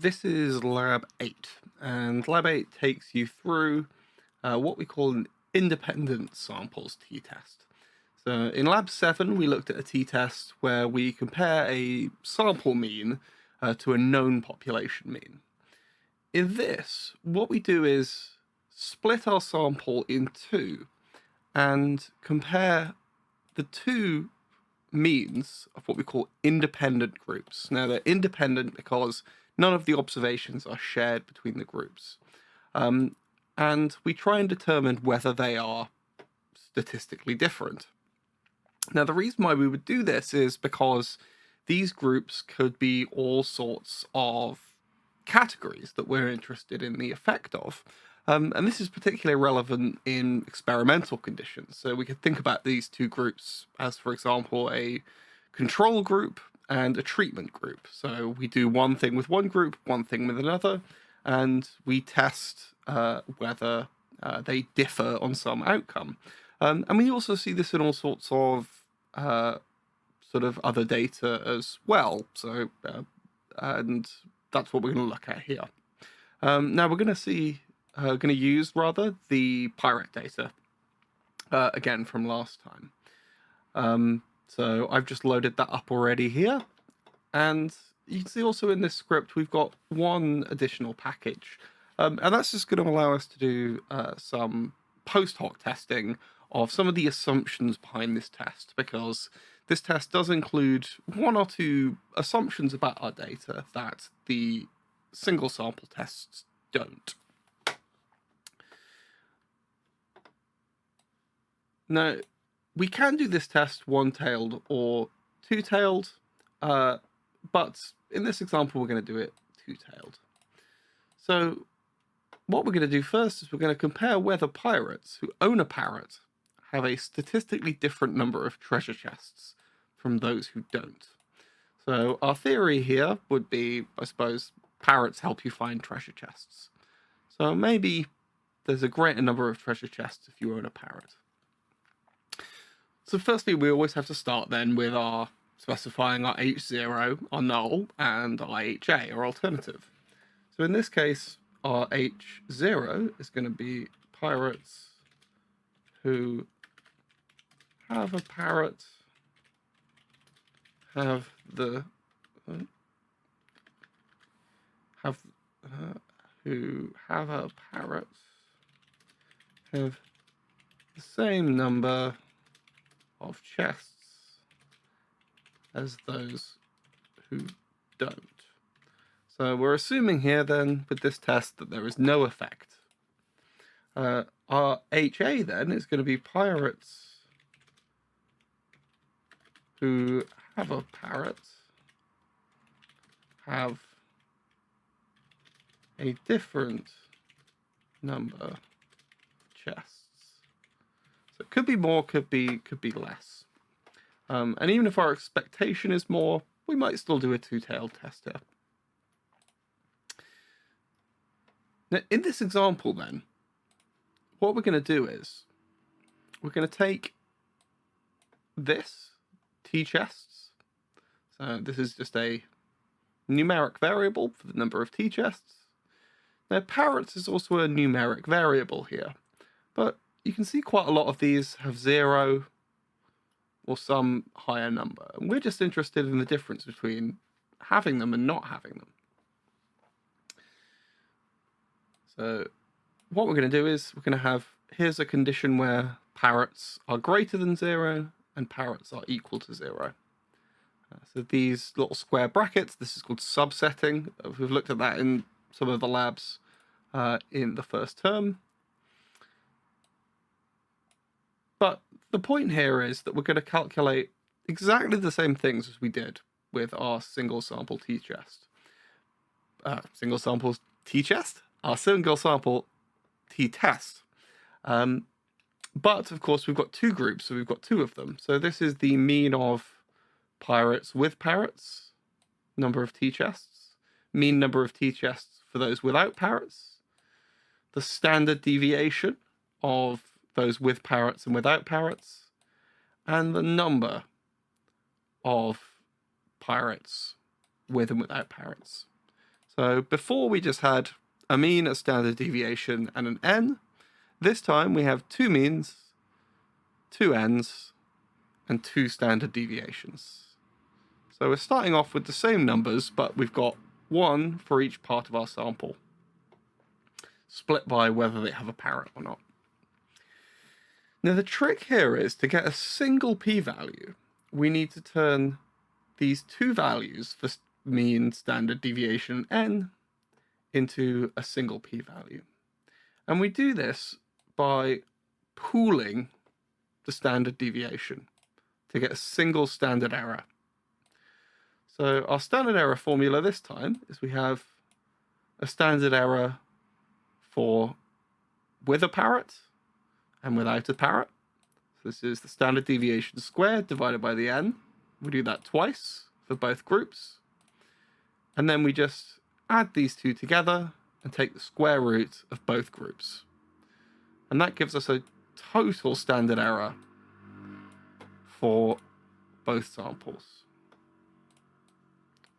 This is Lab 8, and Lab 8 takes you through what we call an independent samples t-test. So in Lab 7, we looked at a t-test where we compare a sample mean to a known population mean. In this, what we do is split our sample in two and compare the two means of what we call independent groups. Now, they're independent because none of the observations are shared between the groups. And we try and determine whether they are statistically different. Now, the reason why we would do this is because these groups could be all sorts of categories that we're interested in the effect of. And this is particularly relevant in experimental conditions. So we could think about these two groups as, for example, a control group and a treatment group. So we do one thing with one group, one thing with another, and we test whether they differ on some outcome. And we also see this in all sorts of sort of other data as well. So, and that's what we're going to look at here. Now we're going to use rather the Pirate data again from last time. So I've just loaded that up already here, and you can see also in this script we've got one additional package, and that's just going to allow us to do some post hoc testing of some of the assumptions behind this test, because this test does include one or two assumptions about our data that the single sample tests don't. Now, we can do this test one-tailed or two-tailed, but in this example, we're going to do it two-tailed. So what we're going to do first is we're going to compare whether pirates who own a parrot have a statistically different number of treasure chests from those who don't. So our theory here would be, I suppose, parrots help you find treasure chests. So maybe there's a greater number of treasure chests if you own a parrot. So firstly, we always have to start then with our specifying our H0, our null, and our HA, our alternative. So in this case, our H0 is going to be pirates who have a parrot, have the who have a parrot have the same number of chests as those who don't. So we're assuming here then with this test that there is no effect. Our HA then is going to be pirates who have a parrot have a different number of chests. So it could be more, could be less. And even if our expectation is more, we might still do a two-tailed test here. Now, in this example then, what we're going to do is we're going to take this t-chests. So this is just a numeric variable for the number of t-chests. Now, parrots is also a numeric variable here, but you can see quite a lot of these have 0 or some higher number. And we're just interested in the difference between having them and not having them. So what we're going to do is we're going to have, here's a condition where parrots are greater than 0 and parrots are equal to 0. So these little square brackets, this is called subsetting. We've looked at that in some of the labs in the first term. But the point here is that we're going to calculate exactly the same things as we did with our single sample t-chest. Single sample t-chest? Our single sample t-test. But of course we've got two groups, so we've got two of them. So this is the mean of pirates with parrots, number of t-chests, mean number of t-chests for those without parrots, the standard deviation of those with parrots and without parrots, and the number of pirates with and without parrots. So before we just had a mean, a standard deviation, and an n. This time we have two means, two n's, and two standard deviations. So we're starting off with the same numbers, but we've got one for each part of our sample, split by whether they have a parent or not. Now the trick here is to get a single p-value, we need to turn these two values for mean, standard deviation, n into a single p-value. And we do this by pooling the standard deviation to get a single standard error. So our standard error formula this time is we have a standard error for with a parrot and without a parrot. So this is the standard deviation squared divided by the n. We do that twice for both groups. And then we just add these two together and take the square root of both groups. And that gives us a total standard error for both samples.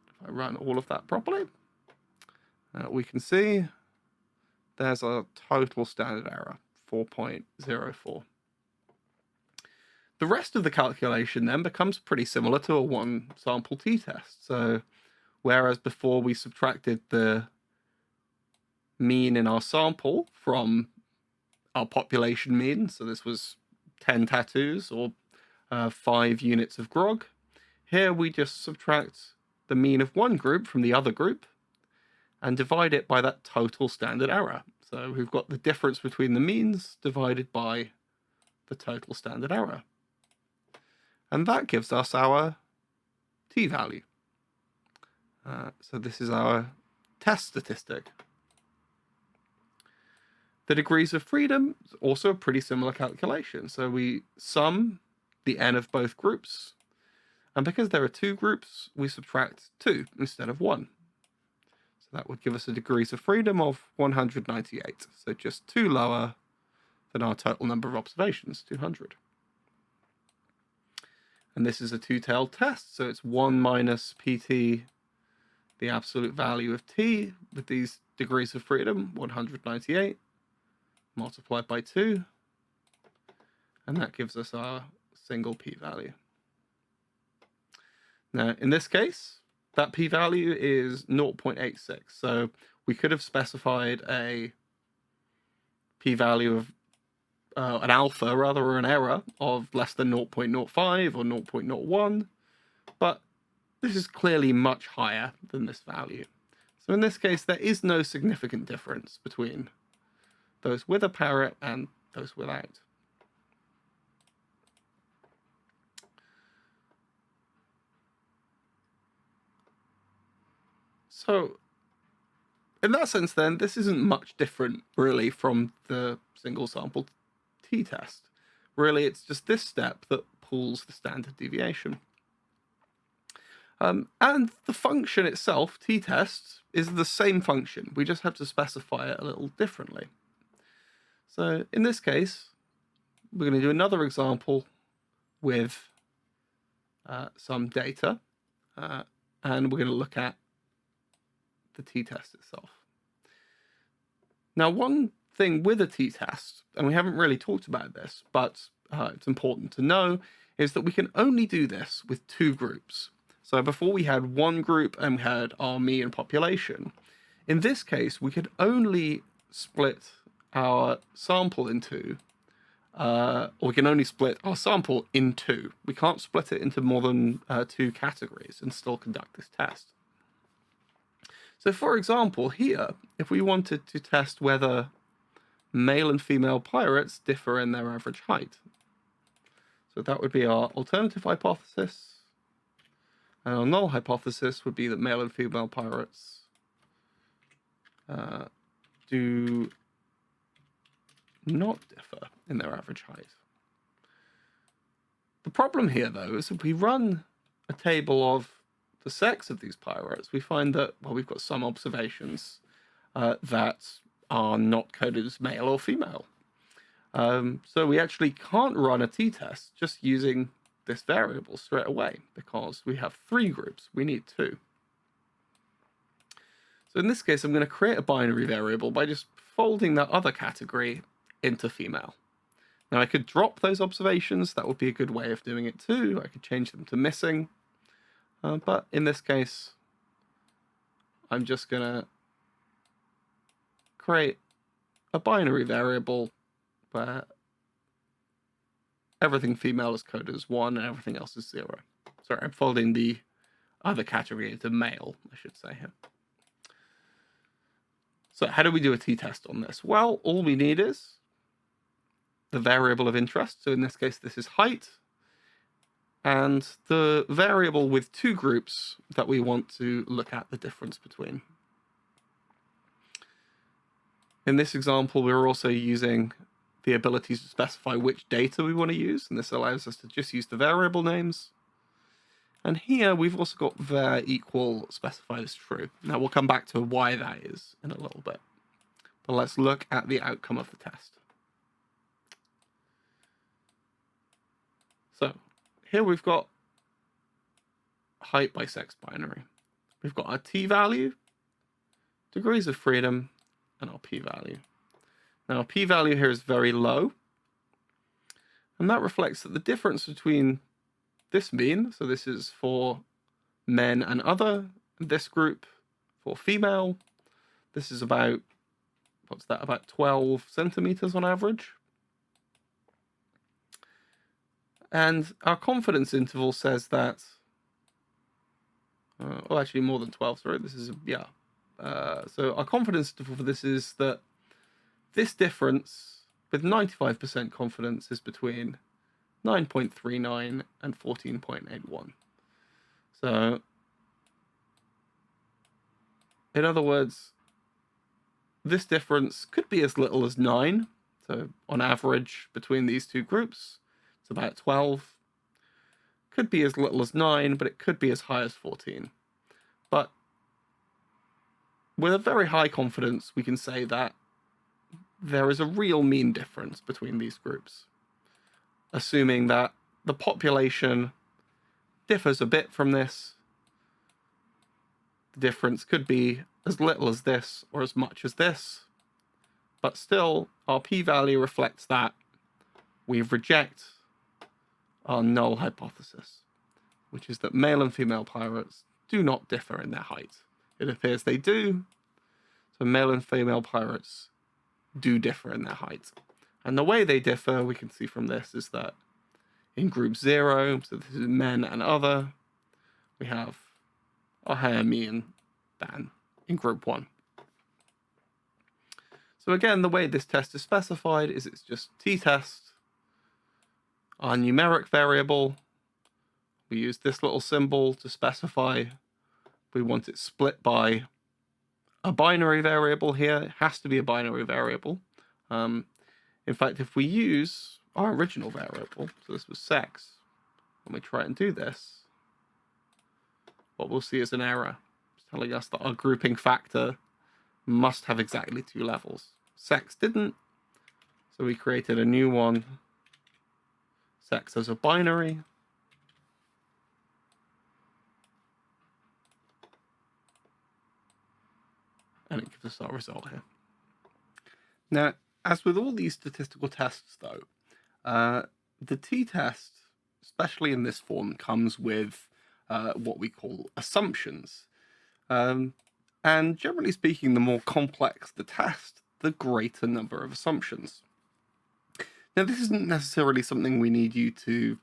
If I run all of that properly, we can see there's a total standard error, 4.04. The rest of the calculation then becomes pretty similar to a one sample t-test. So whereas before we subtracted the mean in our sample from our population mean, so this was 10 tattoos or 5 units of grog, here we just subtract the mean of one group from the other group and divide it by that total standard error. So we've got the difference between the means divided by the total standard error. And that gives us our t-value. So this is our test statistic. The degrees of freedom is also a pretty similar calculation. So we sum the n of both groups. And because there are two groups, we subtract 2 instead of 1. So that would give us a degrees of freedom of 198. So just 2 lower than our total number of observations, 200. And this is a two-tailed test. So it's 1 minus pt, the absolute value of t, with these degrees of freedom, 198, multiplied by 2. And that gives us our single p-value. Now, in this case, that p-value is 0.86. So we could have specified a p-value of an alpha, rather, or an error of less than 0.05 or 0.01. But this is clearly much higher than this value. So in this case, there is no significant difference between those with a parrot and those without. So in that sense, then, this isn't much different, really, from the single sample t-test. Really, it's just this step that pulls the standard deviation. And the function itself, t-test, is the same function. We just have to specify it a little differently. So in this case, we're going to do another example with some data. And we're going to look at the t-test itself. Now, one thing with a t-test, and we haven't really talked about this, but it's important to know, is that we can only do this with two groups. So before we had one group and we had our mean and population. In this case, we could only split our sample into, or we can only split our sample in two. We can't split it into more than 2 categories and still conduct this test. So for example, here, if we wanted to test whether male and female pirates differ in their average height. So that would be our alternative hypothesis. And our null hypothesis would be that male and female pirates do not differ in their average height. The problem here, though, is if we run a table of the sex of these pirates, we find that, well, we've got some observations that are not coded as male or female. So we actually can't run a t-test just using this variable straight away because we have 3 groups. We need 2. So in this case, I'm going to create a binary variable by just folding that other category into female. Now I could drop those observations. That would be a good way of doing it too. I could change them to missing. But in this case, I'm just going to create a binary variable where everything female is coded as 1 and everything else is 0. Sorry, I'm folding the other category into male, I should say here. So how do we do a t-test on this? Well, all we need is the variable of interest. So in this case, this is height. And the variable with 2 groups that we want to look at the difference between. In this example, we're also using the ability to specify which data we want to use. And this allows us to just use the variable names. And here we've also got var equal specified as true. Now we'll come back to why that is in a little bit. But let's look at the outcome of the test. So here we've got height by sex binary. We've got our t-value, degrees of freedom, and our p-value. Now our p-value here is very low. And that reflects that the difference between this mean, so this is for men and other, this group for female, this is about, what's that, about 12 centimeters on average. And our confidence interval says that, well, actually more than 12, sorry, this is, yeah. So our confidence interval for this is that this difference with 95% confidence is between 9.39 and 14.81. So, in other words, this difference could be as little as 9. So, on average, between these two groups, it's about 12. Could be as little as 9, but it could be as high as 14. But with a very high confidence, we can say that there is a real mean difference between these groups, assuming that the population differs a bit from this. The difference could be as little as this or as much as this, but still our p-value reflects that we reject our null hypothesis, which is that male and female pirates do not differ in their height. It appears they do, so male and female pirates do differ in their height. And the way they differ, we can see from this, is that in group 0, so this is men and other, we have a higher mean than in group 1. So again, the way this test is specified is it's just t-test, our numeric variable. We use this little symbol to specify we want it split by a binary variable here. It has to be a binary variable. In fact, if we use our original variable, so this was sex, when we try and do this, what we'll see is an error. It's telling us that our grouping factor must have exactly 2 levels. Sex didn't, so we created a new one, sex as a binary. And it gives us our result here. Now, as with all these statistical tests, though, the t-test, especially in this form, comes with what we call assumptions. And generally speaking, the more complex the test, the greater number of assumptions. Now, this isn't necessarily something we need you to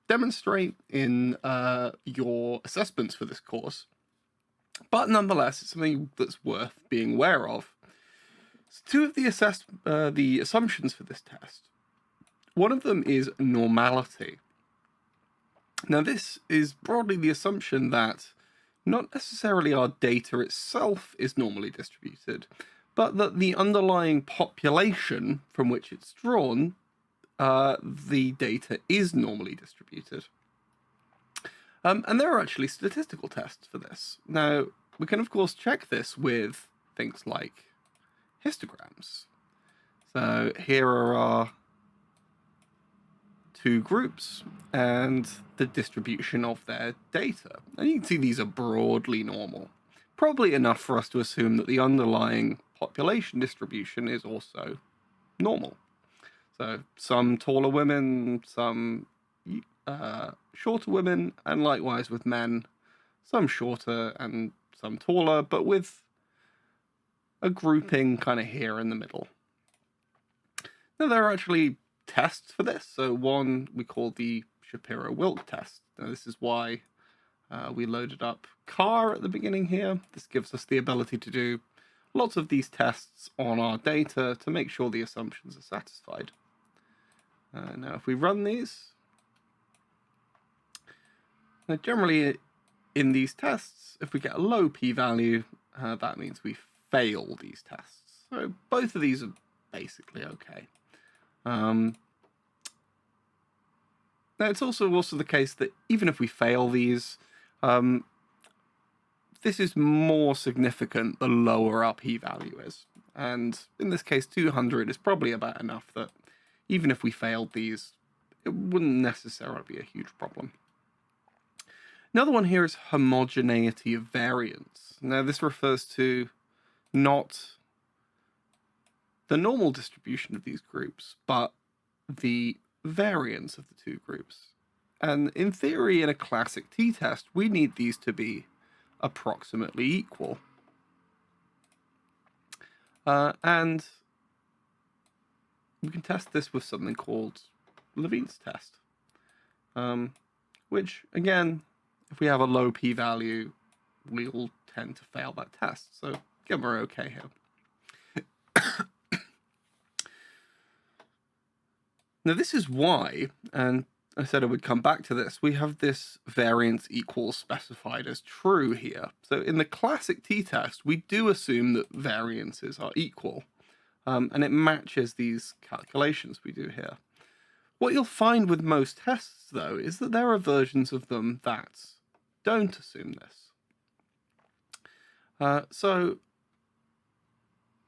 demonstrate in your assessments for this course, but nonetheless, it's something that's worth being aware of. So 2 of the assumptions for this test. One of them is normality. Now, this is broadly the assumption that not necessarily our data itself is normally distributed, but that the underlying population from which it's drawn, the data is normally distributed. And there are actually statistical tests for this. Now, we can, of course, check this with things like histograms. So here are our 2 groups and the distribution of their data. And you can see these are broadly normal. probably enough for us to assume that the underlying population distribution is also normal. So some taller women, some shorter women, and likewise with men, some shorter and some taller, but with a grouping kind of here in the middle. Now, there are actually tests for this. So one we call the Shapiro-Wilk test. Now, this is why we loaded up car at the beginning here. This gives us the ability to do lots of these tests on our data to make sure the assumptions are satisfied. Now, if we run these, now generally in these tests, if we get a low p-value, that means we fail these tests. So both of these are basically okay. Now, it's also the case that even if we fail these, this is more significant the lower our p-value is. And in this case, 200 is probably about enough that even if we failed these, it wouldn't necessarily be a huge problem. Another one here is homogeneity of variance. Now, this refers to not the normal distribution of these groups, but the variance of the two groups. And in theory, in a classic t-test, we need these to be approximately equal. And we can test this with something called Levene's test, which, again, if we have a low p-value, we'll tend to fail that test. So again, we're okay here. Now, this is why, and I said I would come back to this, we have this variance equals specified as true here. So in the classic t-test, we do assume that variances are equal, and it matches these calculations we do here. What you'll find with most tests, though, is that there are versions of them that don't assume this. So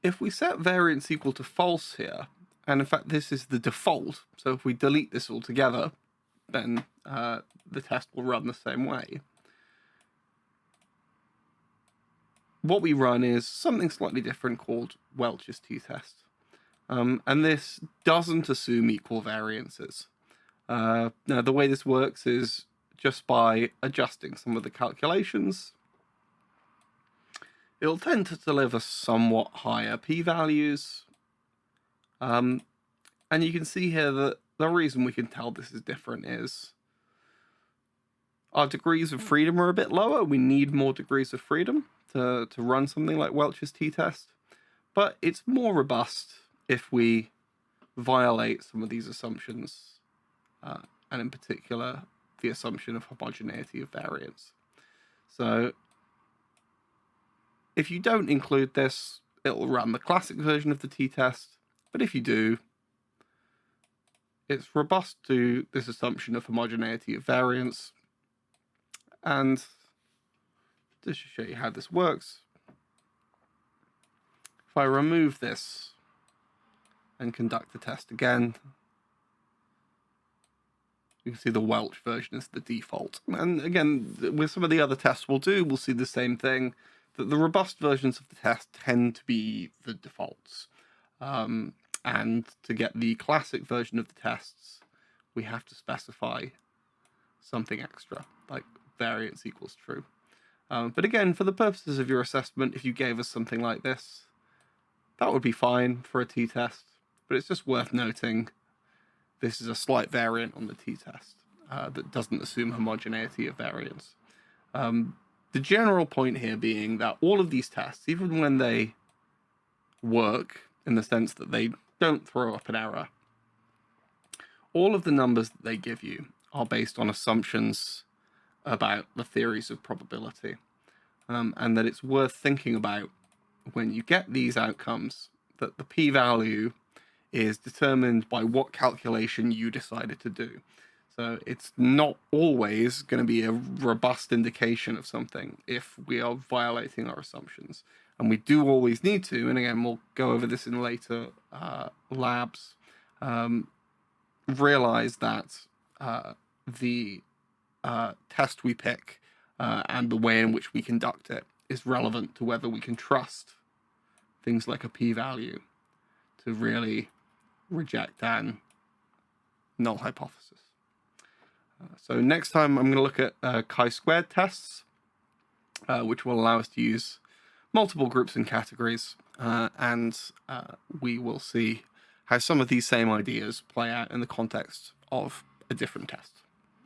if we set variance equal to false here, and in fact this is the default, so if we delete this altogether, then the test will run the same way. What we run is something slightly different called Welch's t-test. And this doesn't assume equal variances. Now, the way this works is just by adjusting some of the calculations. It'll tend to deliver somewhat higher p-values. And you can see here that the reason we can tell this is different is our degrees of freedom are a bit lower. We need more degrees of freedom to run something like Welch's t-test. But it's more robust if we violate some of these assumptions, and in particular, the assumption of homogeneity of variance. So if you don't include this, it'll run the classic version of the t-test. But if you do, it's robust to this assumption of homogeneity of variance. And just to show you how this works, if I remove this and conduct the test again, you can see the Welch version is the default. And again, with some of the other tests we'll see the same thing, that the robust versions of the test tend to be the defaults. And to get the classic version of the tests, we have to specify something extra, like variance equals true. But again, for the purposes of your assessment, if you gave us something like this, that would be fine for a t-test. But it's just worth noting this is a slight variant on the t-test that doesn't assume homogeneity of variance. The general point here being that all of these tests, even when they work in the sense that they don't throw up an error, all of the numbers that they give you are based on assumptions about the theories of probability, and that it's worth thinking about when you get these outcomes, that the p-value is determined by what calculation you decided to do. So it's not always going to be a robust indication of something if we are violating our assumptions. And we do always need to, and again, we'll go over this in later labs, realize that the test we pick and the way in which we conduct it is relevant to whether we can trust things like a p-value to really reject an null hypothesis. So next time I'm going to look at chi-squared tests, which will allow us to use multiple groups and categories, and we will see how some of these same ideas play out in the context of a different test.